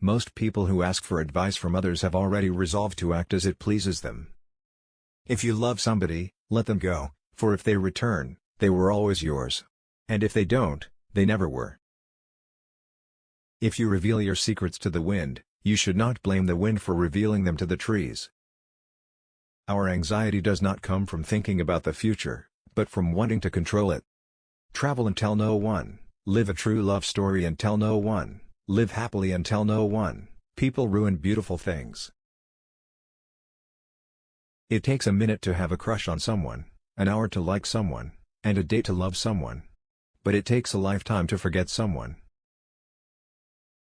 Most people who ask for advice from others have already resolved to act as it pleases them. If you love somebody, let them go, for if they return, they were always yours. And if they don't, they never were. If you reveal your secrets to the wind, you should not blame the wind for revealing them to the trees. Our anxiety does not come from thinking about the future, but from wanting to control it. Travel and tell no one, live a true love story and tell no one, live happily and tell no one. People ruin beautiful things. It takes a minute to have a crush on someone, an hour to like someone, and a day to love someone. But it takes a lifetime to forget someone.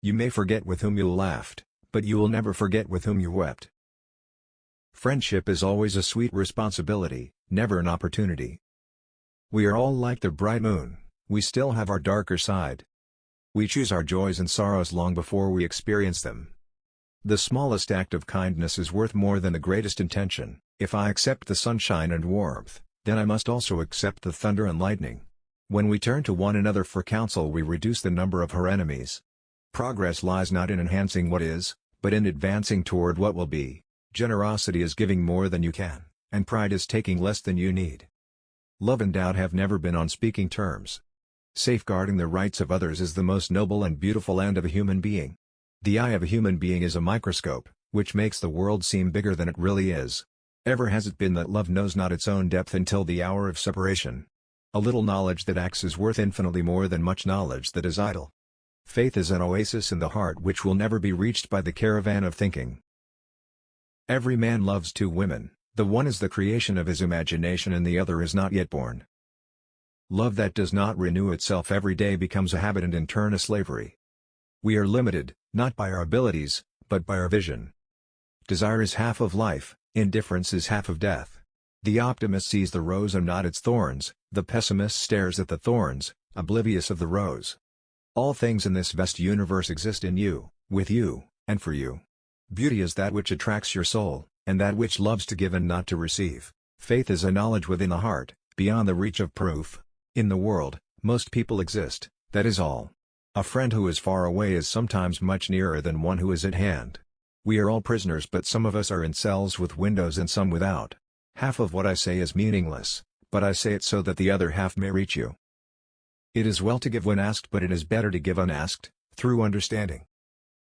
You may forget with whom you laughed, but you will never forget with whom you wept. Friendship is always a sweet responsibility, never an opportunity. We are all like the bright moon, we still have our darker side. We choose our joys and sorrows long before we experience them. The smallest act of kindness is worth more than the greatest intention. If I accept the sunshine and warmth, then I must also accept the thunder and lightning. When we turn to one another for counsel, we reduce the number of her enemies. Progress lies not in enhancing what is, but in advancing toward what will be. Generosity is giving more than you can, and pride is taking less than you need. Love and doubt have never been on speaking terms. Safeguarding the rights of others is the most noble and beautiful end of a human being. The eye of a human being is a microscope, which makes the world seem bigger than it really is. Ever has it been that love knows not its own depth until the hour of separation. A little knowledge that acts is worth infinitely more than much knowledge that is idle. Faith is an oasis in the heart which will never be reached by the caravan of thinking. Every man loves two women, the one is the creation of his imagination and the other is not yet born. Love that does not renew itself every day becomes a habit and in turn a slavery. We are limited, not by our abilities, but by our vision. Desire is half of life, indifference is half of death. The optimist sees the rose and not its thorns, the pessimist stares at the thorns, oblivious of the rose. All things in this vast universe exist in you, with you, and for you. Beauty is that which attracts your soul, and that which loves to give and not to receive. Faith is a knowledge within the heart, beyond the reach of proof. In the world, most people exist, that is all. A friend who is far away is sometimes much nearer than one who is at hand. We are all prisoners, but some of us are in cells with windows and some without. Half of what I say is meaningless, but I say it so that the other half may reach you. It is well to give when asked, but it is better to give unasked, through understanding.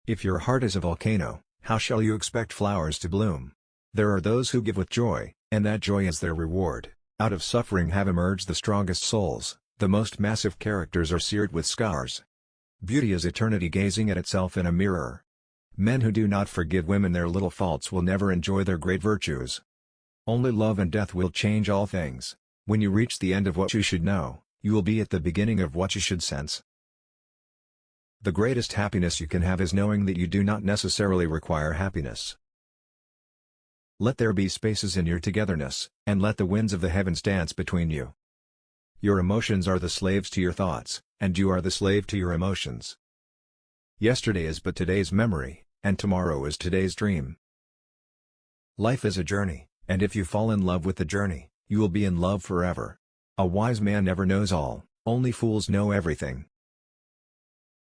If your heart is a volcano, how shall you expect flowers to bloom? There are those who give with joy, and that joy is their reward. Out of suffering have emerged the strongest souls, the most massive characters are seared with scars. Beauty is eternity gazing at itself in a mirror. Men who do not forgive women their little faults will never enjoy their great virtues. Only love and death will change all things. When you reach the end of what you should know, you will be at the beginning of what you should sense. The greatest happiness you can have is knowing that you do not necessarily require happiness. Let there be spaces in your togetherness, and let the winds of the heavens dance between you. Your emotions are the slaves to your thoughts, and you are the slave to your emotions. Yesterday is but today's memory, and tomorrow is today's dream. Life is a journey, and if you fall in love with the journey, you will be in love forever. A wise man never knows all, only fools know everything.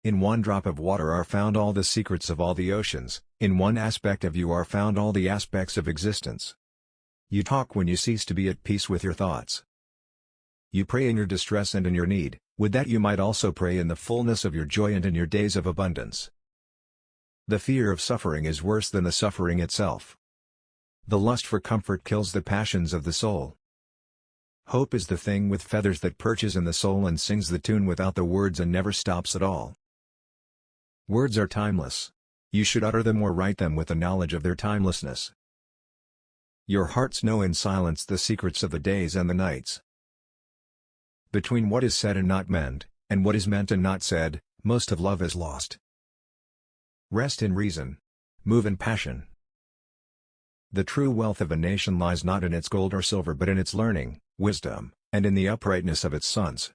In one drop of water are found all the secrets of all the oceans, in one aspect of you are found all the aspects of existence. You talk when you cease to be at peace with your thoughts. You pray in your distress and in your need, would that you might also pray in the fullness of your joy and in your days of abundance. The fear of suffering is worse than the suffering itself. The lust for comfort kills the passions of the soul. Hope is the thing with feathers that perches in the soul and sings the tune without the words and never stops at all. Words are timeless. You should utter them or write them with the knowledge of their timelessness. Your hearts know in silence the secrets of the days and the nights. Between what is said and not meant, and what is meant and not said, most of love is lost. Rest in reason. Move in passion. The true wealth of a nation lies not in its gold or silver but in its learning, wisdom, and in the uprightness of its sons.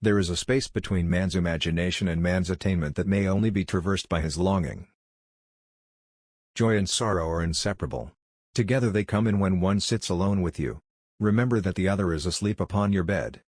There is a space between man's imagination and man's attainment that may only be traversed by his longing. Joy and sorrow are inseparable. Together they come in when one sits alone with you. Remember that the other is asleep upon your bed,